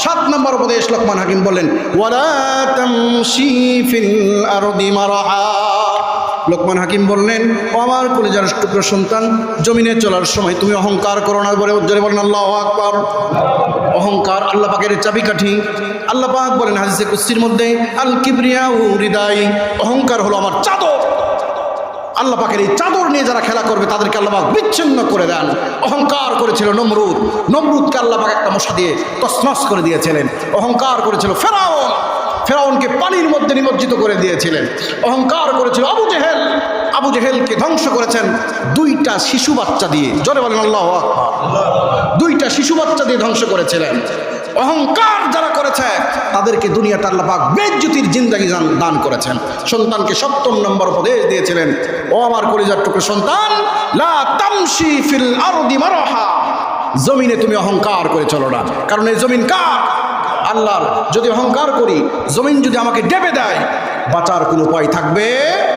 7 নম্বর উপদেশ লোকমান হাকিম বললেন, ওয়ালা তামশি ফিল আরদি মারহা। লোকমান হাকিম বললেন, ও আমার কলিজার টুকরো সন্তান, জমিনে চলার সময় তুমি অহংকার করো না। বলে জোরে বলেন আল্লাহু আকবার। অহংকার আল্লাহ পাকের চাবিকাঠি। আল্লাহ পাক বলেন হাদিসে কুদসির মধ্যে, আল কিবরিয়াউ রিদাই, অহংকার হলো আমার চাদর। আল্লাহ পাকের এই চাদর নিয়ে যারা খেলা করবে তাদেরকে আল্লাহ পাক বিচ্ছিন্ন করে দেন। অহংকার করেছিল নমরুদ, নমরুদকে আল্লাহ পাক একটা মশা দিয়ে তছনছ করে দিয়েছিলেন। অহংকার করেছিল ফেরাউন, ফেরাউনকে পানির মধ্যে নিমজ্জিত করে দিয়েছিলেন। অহংকার করেছিল আবু জেহেল, আবু জেহেলকে ধ্বংস করেছেন 2টা শিশু বাচ্চা দিয়ে। জোরে বলেন আল্লাহু আকবার। 2টা শিশু বাচ্চা দিয়ে ধ্বংস করেছিলেন। অহংকার যারা করেছে তাদেরকে দুনিয়াতে আল্লাহ পাক বেজ্জতির জিন্দেগি দান করেছেন। সন্তানকে 7 নম্বর উপদেশ দিয়েছিলেন, ও আমার কলিজার টুকরো সন্তান, লা তামশি ফিল আরদি মারহা, জমিনে তুমি অহংকার করে চলো না। কারণ এই জমিন কার? আল্লাহর। যদি অহংকার করি, জমিন যদি আমাকে ডেবে দেয়, বাঁচার কোনো উপায় থাকবে